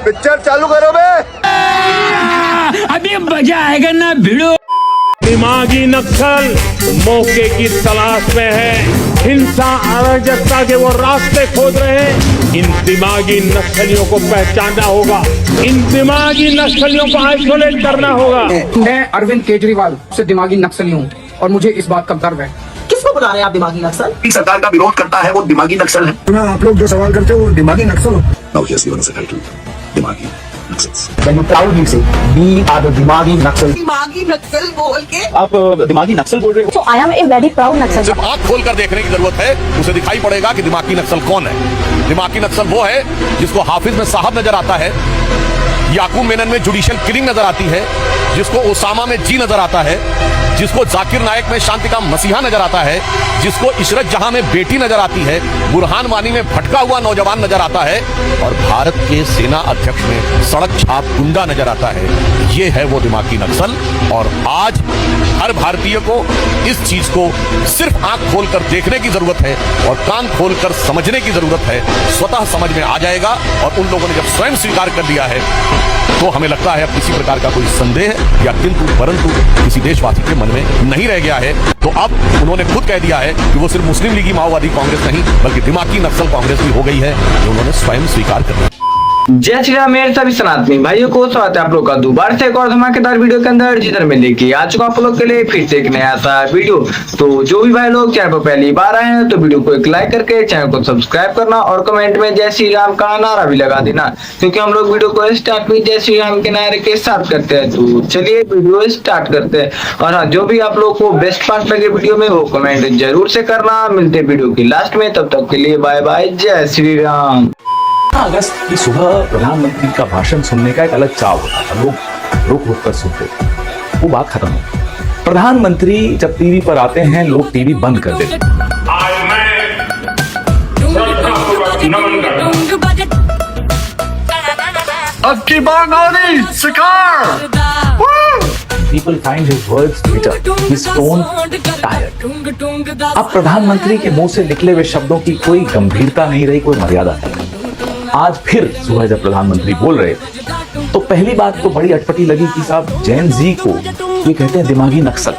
Picture चालू करो बे। अभी मजा आएगा ना भिड़ो। दिमागी नक्सल मौके की तलाश में है, हिंसा अराजकता के वो रास्ते खोज रहे हैं। इन दिमागी नक्सलियों को पहचानना होगा, इन दिमागी नक्सलियों को आइसोलेट करना होगा। मैं अरविंद केजरीवाल से दिमागी नक्सली हूँ और मुझे इस बात का गर्व है। किसको बता रहे हैं आप दिमागी नक्सल? सरकार का विरोध करता है वो दिमागी नक्सल है। आप लोग जो सवाल करते हो वो दिमागी नक्सल हो। दिमागी नक्सल। दिमागी नक्सल बोल के आप दिमागी नक्सल बोल रहे हो? So I am a very proud Naxal. जब आंख खोल कर देखने की जरूरत है उसे दिखाई पड़ेगा कि दिमागी नक्सल कौन है। दिमागी नक्सल वो है जिसको हाफिज में साहब नजर आता है, याकूब मेनन में जुडिशियल किलिंग नजर आती है, जिसको ओसामा में जी नजर आता है, जिसको जाकिर नायक में शांति का मसीहा नजर आता है, जिसको इशरत जहां में बेटी नजर आती है, बुरहान वानी में भटका हुआ नौजवान नजर आता है और भारत के सेना अध्यक्ष में सड़क छाप गुंडा नजर आता है। ये है वो दिमागी नक्सल। और आज हर भारतीय को इस चीज को सिर्फ आंख खोलकर देखने की जरूरत है और कान खोलकर समझने की जरूरत है। स्वतः समझ में आ जाएगा। और उन लोगों ने जब स्वयं स्वीकार कर लिया है तो हमें लगता है अब किसी प्रकार का कोई संदेह या किंतु परंतु किसी देशवासी के मन में नहीं रह गया है। तो अब उन्होंने खुद कह दिया है कि वो सिर्फ मुस्लिम लीगी माओवादी कांग्रेस नहीं बल्कि दिमागी नक्सल कांग्रेस भी हो गई है, जो उन्होंने स्वयं स्वीकार कर लिया। जय श्री राम मेरे सभी सनातनी भाइयों को स्वागत है आप लोग का दोबारा से एक और धमाकेदार वीडियो के अंदर, जिधर मैं लेके आ चुका आप लोग के लिए फिर से एक नया सा वीडियो। तो जो भी भाई लोग चैनल पर पहली बार आए हैं तो वीडियो को एक लाइक करके चैनल को सब्सक्राइब करना और कमेंट में जय श्री राम का नारा भी लगा देना, क्योंकि हम लोग वीडियो को स्टार्ट भी जय श्री राम के नारे के साथ करते हैं। तो चलिए वीडियो स्टार्ट करते हैं। और हाँ, जो भी आप लोग को बेस्ट पार्ट लगे वीडियो में वो कमेंट जरूर से करना। मिलते हैं वीडियो की लास्ट में, तब तक के लिए बाय बाय, जय श्री राम। अगस्त की सुबह प्रधानमंत्री का भाषण सुनने का एक अलग चाव होता था, लोग रुक रुक कर सुनते थे। वो बात खत्म हो, प्रधानमंत्री जब टीवी पर आते हैं लोग टीवी बंद कर देते। आज मैं श्रद्धापूर्वक नमन करता हूं। अब की बात आ रही शिकार। People find his words bitter, his tone tired. अब प्रधानमंत्री के मुंह से निकले हुए शब्दों की कोई गंभीरता नहीं रही, कोई मर्यादा नहीं। आज फिर सुबह जब प्रधानमंत्री बोल रहे थे तो पहली बात तो बड़ी अटपटी लगी कि साहब जैन जी को ये कहते हैं दिमागी नक्सल।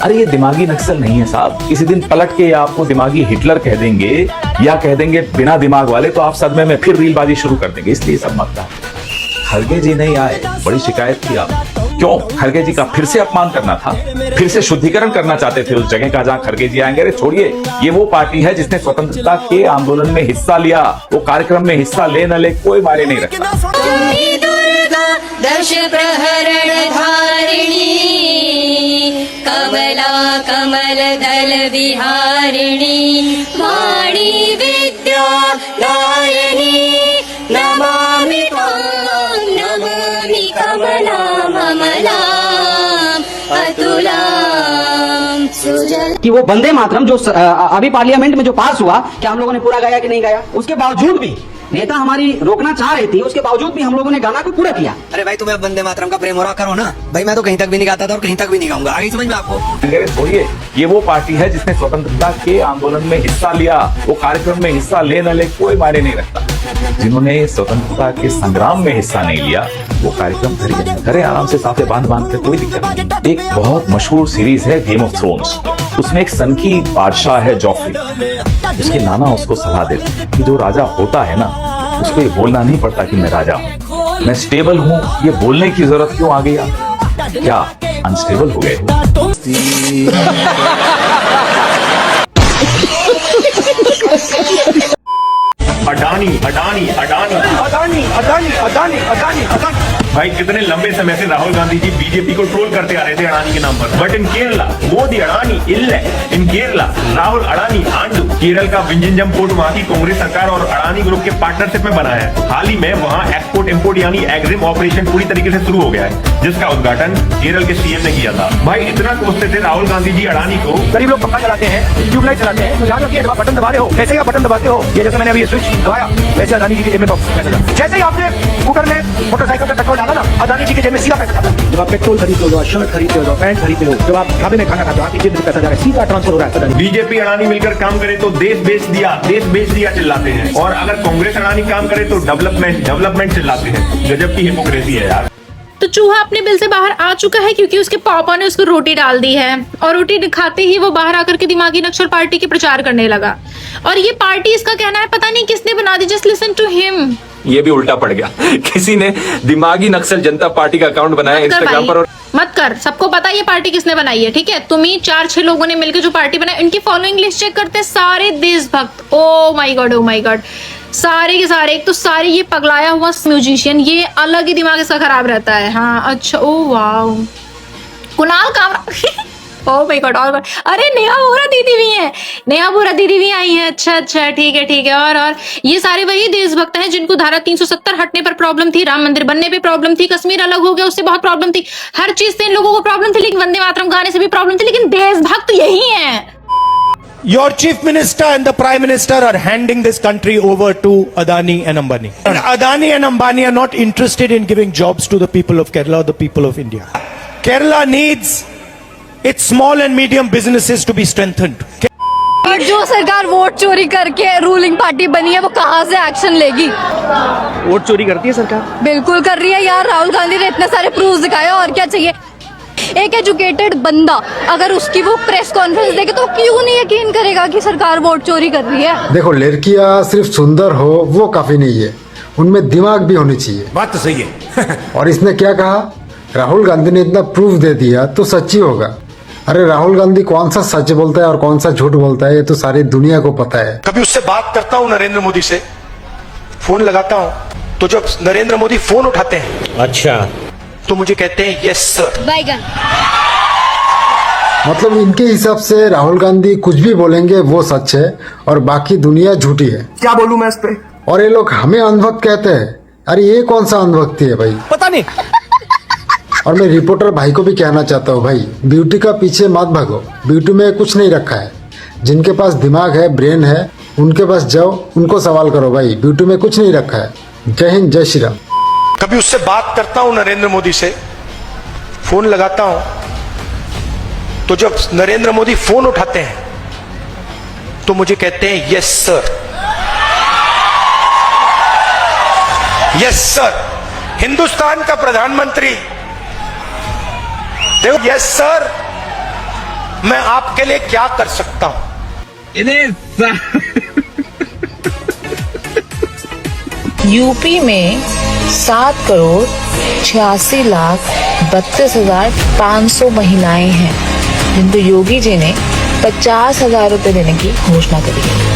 अरे ये दिमागी नक्सल नहीं है साहब, किसी दिन पलट के आपको दिमागी हिटलर कह देंगे या कह देंगे बिना दिमाग वाले, तो आप सदमे में फिर रीलबाजी शुरू कर देंगे। इसलिए सब मत खड़गे जी नहीं आए, बड़ी शिकायत की आप। क्यों? खड़गे जी का फिर से अपमान करना था, फिर से शुद्धिकरण करना चाहते थे उस जगह का जहां खड़गे जी आएंगे। अरे छोड़िए, ये वो पार्टी है जिसने स्वतंत्रता के आंदोलन में हिस्सा लिया। वो कार्यक्रम में हिस्सा ले न ले कोई मायने नहीं रखता। दश प्रहरण धारिणी कमला कमल दल विहारिणी वाणी विद्या दायिनी नमामि कमला कि वो वंदे मातरम जो अभी पार्लियामेंट में जो पास हुआ, क्या हम लोगों ने पूरा गाया कि नहीं गाया? उसके बावजूद भी नेता हमारी रोकना चाह रही थी, उसके बावजूद भी हम लोगों ने गाना को पूरा किया। अरे भाई तुम्हें वंदे मातरम का प्रेम हो रहा करो ना भाई, मैं तो कहीं तक भी नहीं गाता था और कहीं तक भी नहीं गाऊंगा। आगे समझ में आपको? छोड़िए, ये वो पार्टी है जिसने स्वतंत्रता के आंदोलन में हिस्सा लिया। वो कार्यक्रम में हिस्सा ले न ले कोई मायने नहीं रखता। जिन्होंने स्वतंत्रता के संग्राम में हिस्सा नहीं लिया वो कार्यक्रम करे आराम से साफे बांध बांध के, कोई दिक्कत नहीं। एक बहुत मशहूर सीरीज है गेम ऑफ थ्रोन्स, उसमें एक सनकी बादशाह है जॉफ्री। उसके नाना उसको सलाह देते हैं कि जो राजा होता है ना उसको ये बोलना नहीं पड़ता कि मैं राजा हूं, मैं स्टेबल हूं। ये बोलने की जरूरत क्यों आ गई? क्या अनस्टेबल हो गए? अडानी अडानी अडानी अडानी अडानी अडानी अडानी अडानी। भाई कितने लंबे समय से राहुल गांधी जी बीजेपी को ट्रोल करते आ रहे थे अडानी के नाम पर, बट इन केरला मोदी अडानी इल्ले, इन केरला राहुल अडानी आंडू। केरल का विंझनम पोर्ट वहाँ की कांग्रेस सरकार और अडानी ग्रुप के पार्टनरशिप में बना है। हाल ही में वहाँ एक्सपोर्ट इम्पोर्ट यानी एग्रिम ऑपरेशन पूरी तरीके से शुरू हो गया है, जिसका उद्घाटन केरल के सीएम ने किया था। भाई इतना कोसते थे राहुल गांधी जी अडानी को। गरीब लोग पंखा चलाते हैं, ट्यूबलाइट चलाते हैं, तो याद रखिए जब आप बटन दबा रहे हो, जैसे ही आप बटन दबाते हो, ये जैसे मैंने अभी स्विच दबाया वैसे अडानी जी की जेब में बॉक्स जैसे ही आपने स्कूटर में मोटरसाइकिल का पेट्रोल जाता ना, अदानी जी के जेब में सीधा पैसा जाता। जब आप पेट्रोल खरीदते हो, जब आप शर्ट खरीदते हो, जब पैंट खरीदते हो, जब आप ढाबे में खाना खाते हो, आपकी जेब में पैसा जा रहा है, सीधा ट्रांसफर हो रहा है अदानी। बीजेपी अडानी मिलकर काम करे तो देश बेच दिया चिल्लाते हैं, और अगर कांग्रेस अडानी काम करे तो डेवलपमेंट चिल्लाते हैं। गजब की हिपोक्रेसी है यार। तो चूहा अपने बिल से बाहर आ चुका है क्योंकि उसके पापा ने उसको रोटी डाल दी है, और रोटी दिखाते ही वो बाहर आकर के दिमागी नक्सल पार्टी के प्रचार करने लगा। और ये पार्टी, इसका कहना है पता नहीं किसने बना दी, जस्ट लिसन टू हिम। ये भी उल्टा पड़ गया, किसी ने दिमागी नक्सल जनता पार्टी का अकाउंट बनाया इंस्टाग्राम पर। और मत कर, सबको पता है ये पार्टी किसने बनाई है, ठीक है। तुम ही 4-6 लोगों ने मिलकर जो पार्टी बनाई, इनकी फॉलोइंग लिस्ट चेक करते सारे देशभक्त। ओ माय गॉड, सारे के सारे। एक तो सारे ये पगलाया हुआ म्यूजिशियन, ये अलग ही दिमाग इसका खराब रहता है। हाँ अच्छा, oh wow, Kunal Kamra oh my God, और अरे नेहा बोरा दीदी भी आई है। अच्छा ठीक है। और ये सारे वही देशभक्त हैं जिनको धारा 370 हटने पर प्रॉब्लम थी, राम मंदिर बनने पे प्रॉब्लम थी, कश्मीर अलग हो गया उससे बहुत प्रॉब्लम थी, हर चीज से इन लोगों को प्रॉब्लम थी, लेकिन वंदे मातरम गाने से भी प्रॉब्लम थी, लेकिन देशभक्त यही है। Your chief minister and the prime minister are handing this country over to Adani and Ambani. And Adani and Ambani are not interested in giving jobs to the people of Kerala or the people of India. Kerala needs its small and medium businesses to be strengthened. और जो सरकार vote चोरी करके ruling party बनी है, वो कहाँ से एक्शन लेगी? वोट चोरी करती है सरकार? बिल्कुल कर रही है यार। राहुल गांधी ने इतने सारे प्रूफ दिखाए, और क्या चाहिए? एक एजुकेटेड बंदा अगर उसकी वो प्रेस कॉन्फ्रेंस देखे तो क्यों नहीं यकीन करेगा कि सरकार वोट चोरी कर रही है? देखो, लड़कियां सिर्फ सुंदर हो वो काफी नहीं है, उनमें दिमाग भी होनी चाहिए। बात तो सही है। और इसने क्या कहा, राहुल गांधी ने इतना प्रूफ दे दिया तो सच्ची होगा। अरे राहुल गांधी कौन सा सच बोलता है और कौन सा झूठ बोलता है, ये तो सारी दुनिया को पता है। कभी उससे बात करता हूँ नरेंद्र मोदी से, फोन लगाता हूँ, तो जब नरेंद्र मोदी फोन उठाते हैं, अच्छा, तो मुझे कहते हैं यस सर। बैगन। मतलब इनके हिसाब से राहुल गांधी कुछ भी बोलेंगे वो सच है और बाकी दुनिया झूठी है। क्या बोलूं मैं इस पे? और ये लोग हमें अंधभक्त कहते हैं। अरे ये कौन सा अंधभक्ति है भाई, पता नहीं। और मैं रिपोर्टर भाई को भी कहना चाहता हूँ, भाई ब्यूटी का पीछे मत भागो, ब्यूटी में कुछ नहीं रखा है। जिनके पास दिमाग है, ब्रेन है, उनके पास जाओ, उनको सवाल करो भाई, ब्यूटी में कुछ नहीं रखा है। जय हिंद, जय श्री राम। कभी उससे बात करता हूं नरेंद्र मोदी से, फोन लगाता हूं, तो जब नरेंद्र मोदी फोन उठाते हैं तो मुझे कहते हैं yes sir. Yes sir, Hindustan का प्रधानमंत्री। देखो यस सर, मैं आपके लिए क्या कर सकता हूं? यूपी में 7,86,32,500 महिलाएं हैं जिनको योगी जी ने 50,000 रुपए देने की घोषणा करी है।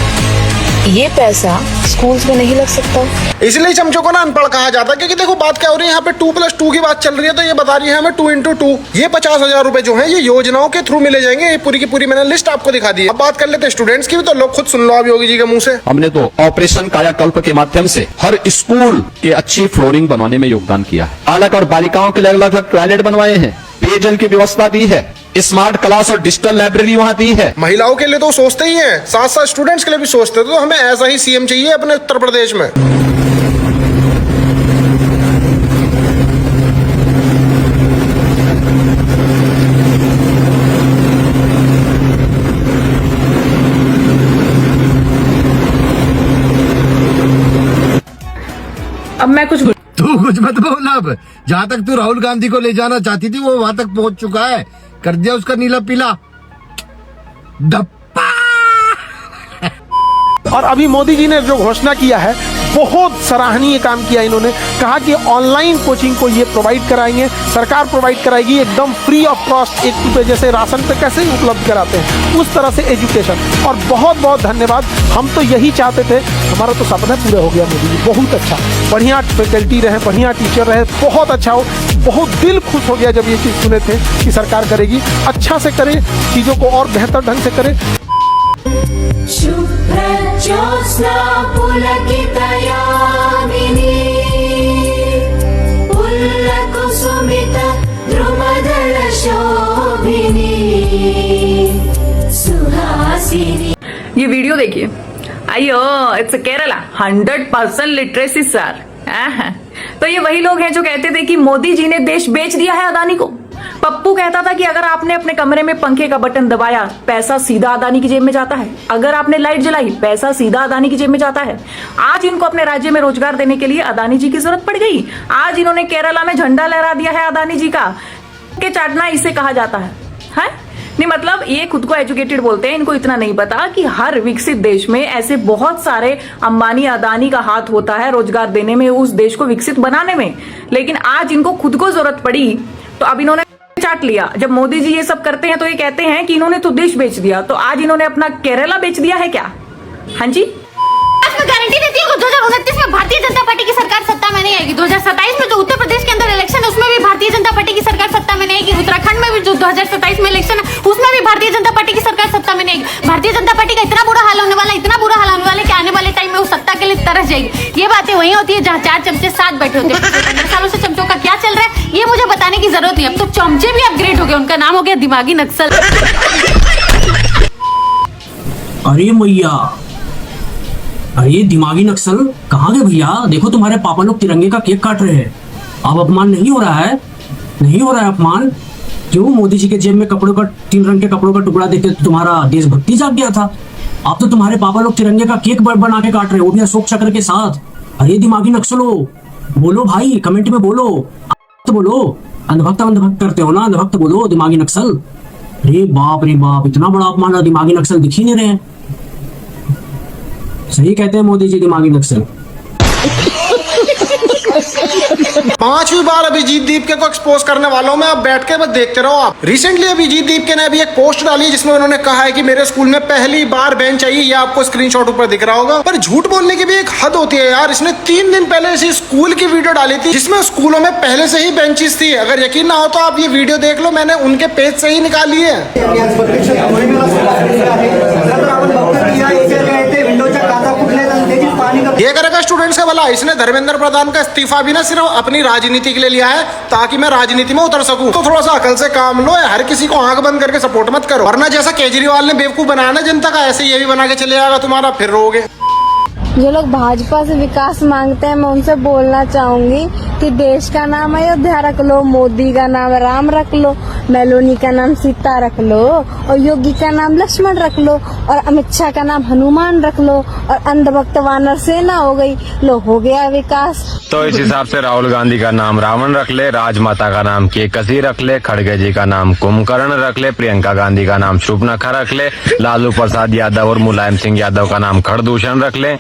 ये पैसा स्कूल्स में नहीं लग सकता, इसलिए चमचों को ना अनपढ़ कहा जाता है। क्योंकि देखो बात क्या हो रही है यहाँ पे, 2+2 की बात चल रही है, तो ये बता रही है हमें 2x2। ये 50,000 रुपए जो है ये योजनाओं के थ्रू मिले जाएंगे। ये पूरी की पूरी मैंने लिस्ट आपको दिखा दी है। अब बात कर लेते हैं स्टूडेंट्स की भी, तो लोग खुद सुन लो आप योगी जी के मुंह से। हमने तो ऑपरेशन कायाकल्प के माध्यम से हर स्कूल की अच्छी फ्लोरिंग बनवाने में योगदान किया है। बालक और बालिकाओं के लिए अलग-अलग टॉयलेट बनवाए हैं, पेयजल की व्यवस्था दी है, स्मार्ट क्लास और डिजिटल लाइब्रेरी वहाँ दी है। महिलाओं के लिए तो सोचते ही हैं, साथ साथ स्टूडेंट्स के लिए भी सोचते हैं। तो हमें ऐसा ही सीएम चाहिए अपने उत्तर प्रदेश में। अब मैं कुछ तू कुछ मत बोल। अब जहाँ तक तू राहुल गांधी को ले जाना चाहती थी वो वहां तक पहुंच चुका है, कर दिया उसका नीला पीला धप्पा। और अभी मोदी जी ने जो घोषणा किया है, बहुत सराहनीय काम किया इन्होंने। कहा कि ऑनलाइन कोचिंग को ये प्रोवाइड कराएंगे, सरकार प्रोवाइड कराएगी एकदम फ्री ऑफ कॉस्ट। 1 रुपये जैसे राशन पे कैसे उपलब्ध कराते हैं, उस तरह से एजुकेशन। और बहुत बहुत धन्यवाद, हम तो यही चाहते थे, हमारा तो सपना पूरा हो गया। मोदी जी बहुत अच्छा, बढ़िया फैकल्टी रहे, बढ़िया टीचर रहे, बहुत अच्छा हो। बहुत दिल खुश हो गया जब ये चीज़ सुने थे कि सरकार करेगी, अच्छा से करे, चीज़ों को और बेहतर ढंग से करे। ज्योत्स्ना पुलकितयामिनी पुल्लकुसुमित द्रुमदल शोभिनी सुहासिनी। ये वीडियो देखिए। अयो, इट्स केरला 100% लिटरेसी सर। तो ये वही लोग हैं जो कहते थे कि मोदी जी ने देश बेच दिया है अदानी को। पप्पू कहता था कि अगर आपने अपने कमरे में पंखे का बटन दबाया, पैसा सीधा अदानी की जेब में जाता है। अगर आपने लाइट जलाई, पैसा सीधा अदानी की जेब में जाता है। आज इनको अपने राज्य में रोजगार देने के लिए अदानी जी की जरूरत पड़ गई। आज इन्होंने केरला में झंडा लहरा दिया है अदानी जी का, के चाटना इसे कहा जाता है। नहीं मतलब ये खुद को एजुकेटेड बोलते हैं, इनको इतना नहीं पता कि हर विकसित देश में ऐसे बहुत सारे अंबानी अदानी का हाथ होता है रोजगार देने में, उस देश को विकसित बनाने में। लेकिन आज इनको खुद को जरूरत पड़ी तो अब इन्होंने चाट लिया। जब मोदी जी ये सब करते हैं तो ये कहते हैं कि इन्होंने तो देश बेच दिया, तो आज इन्होंने अपना केरला बेच दिया है क्या? हाँ जी, गारंटी देती है 2029 में भारतीय जनता पार्टी की सरकार सत्ता में नहीं आएगी। 2027 में जो उत्तर प्रदेश के अंदर इलेक्शन है उसमें भी भारतीय जनता पार्टी की सरकार सत्ता में नहीं आएगी। उत्तराखंड में भी जो 2027 में इलेक्शन है उसमें भी भारतीय जनता पार्टी की सरकार सत्ता में नहीं आएगी। भारतीय जनता पार्टी का इतना बुरा हाल होने वाला, इतना बुरा हाल होने वाला कि आने वाले टाइम में वो सत्ता के लिए तरस जाएगी। ये बातें वही होती है जहाँ 4 चमचे साथ बैठे होते हैं। 15 सालों से चमचों का क्या चल रहा है ये मुझे बताने की जरूरत नहीं। अब तो चमचे भी अपग्रेड हो गए, उनका नाम हो गया दिमागी नक्सल। अरे मैया, अरे दिमागी नक्सल कहाँ गए भैया? देखो तुम्हारे पापा लोग तिरंगे का केक काट रहे हैं। अब अपमान नहीं हो रहा है? नहीं हो रहा है अपमान? क्यों? मोदी जी के जेब में कपड़ों का 3 रंग के कपड़ों का टुकड़ा देख के तुम्हारा देशभक्ति जाग गया था। अब तो तुम्हारे पापा लोग तिरंगे का केक बना के काट रहे हैं, वो भी अशोक चक्र के साथ। अरे दिमागी नक्सलो, बोलो भाई, कमेंट में बोलो, तो बोलो। अंधभक्त करते हो ना, अंधभक्त बोलो दिमागी नक्सल। अरे बाप रे बाप, इतना बड़ा अपमान दिमागी नक्सल दिख ही नहीं रहे हैं। सही कहते हैं मोदी जी, दिमागी नक्सल। 5वीं बार अभिजीत दीपके को एक्सपोज करने वालों में आप बैठ के बस देखते रहो आप। रिसेंटली अभिजीत दीपके ने अभी एक पोस्ट डाली जिसमें उन्होंने कहा है कि मेरे स्कूल में पहली बार बेंच आई। ये आपको स्क्रीनशॉट ऊपर दिख रहा होगा। पर झूठ बोलने की भी एक हद होती है यार। इसने 3 दिन पहले इसी स्कूल की वीडियो डाली थी जिसमें स्कूलों में पहले से ही बेंचेस थी। अगर यकीन ना हो तो आप ये वीडियो देख लो, मैंने उनके पेज से ही निकाली है। ये करेगा स्टूडेंट्स का भला। इसने धर्मेंद्र प्रधान का इस्तीफा भी ना सिर्फ अपनी राजनीति के लिए लिया है ताकि मैं राजनीति में उतर सकूं। तो थोड़ा सा अकल से काम लो, हर किसी को आंख बंद करके सपोर्ट मत करो, वरना जैसा केजरीवाल ने बेवकूफ बनाया ना जनता का, ऐसे ये भी बना के चले जाएगा तुम्हारा, फिर रोगे। जो लोग भाजपा से विकास मांगते हैं मैं उनसे बोलना चाहूंगी कि देश का नाम अयोध्या रख लो, मोदी का नाम राम रख लो, मेलोनी का नाम सीता रख लो, और योगी का नाम लक्ष्मण रख लो, और अमित शाह का नाम हनुमान रख लो, और अंधभक्त वानर सेना हो गई। लो, हो गया विकास। तो इस हिसाब से राहुल गांधी का नाम रावण रख ले, राजमाता का नाम केकसी रख ले, खड़गे जी का नाम कुंभकर्ण रख ले, प्रियंका गांधी का नाम शूर्पणखा रख ले, लालू प्रसाद यादव और मुलायम सिंह यादव का नाम खरदूषण रख ले,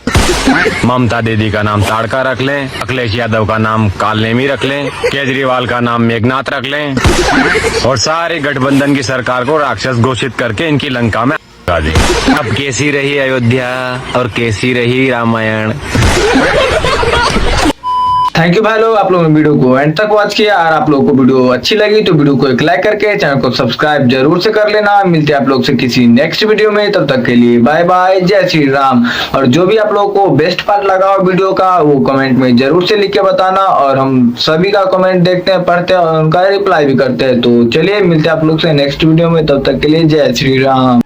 ममता दीदी का नाम ताड़का रख लें, अखिलेश यादव का नाम कालनेमी रख लें, केजरीवाल का नाम मेघनाथ रख लें, और सारे गठबंधन की सरकार को राक्षस घोषित करके इनकी लंका में लगा दें। अब कैसी रही अयोध्या और कैसी रही रामायण। थैंक यू भाई लोग, आप लोगों ने वीडियो को एंड तक वॉच किया। और आप लोगों को वीडियो अच्छी लगी तो वीडियो को एक लाइक करके चैनल को सब्सक्राइब जरूर से कर लेना। मिलते हैं आप लोग से किसी नेक्स्ट वीडियो में, तब तक के लिए बाय बाय, जय श्री राम। और जो भी आप लोगों को बेस्ट पार्ट लगा हो वीडियो का वो कमेंट में जरूर से लिख के बताना, और हम सभी का कमेंट देखते हैं, पढ़ते हैं और उनका रिप्लाई भी करते हैं। तो चलिए मिलते हैं आप लोग से नेक्स्ट वीडियो में, तब तक के लिए जय श्री राम।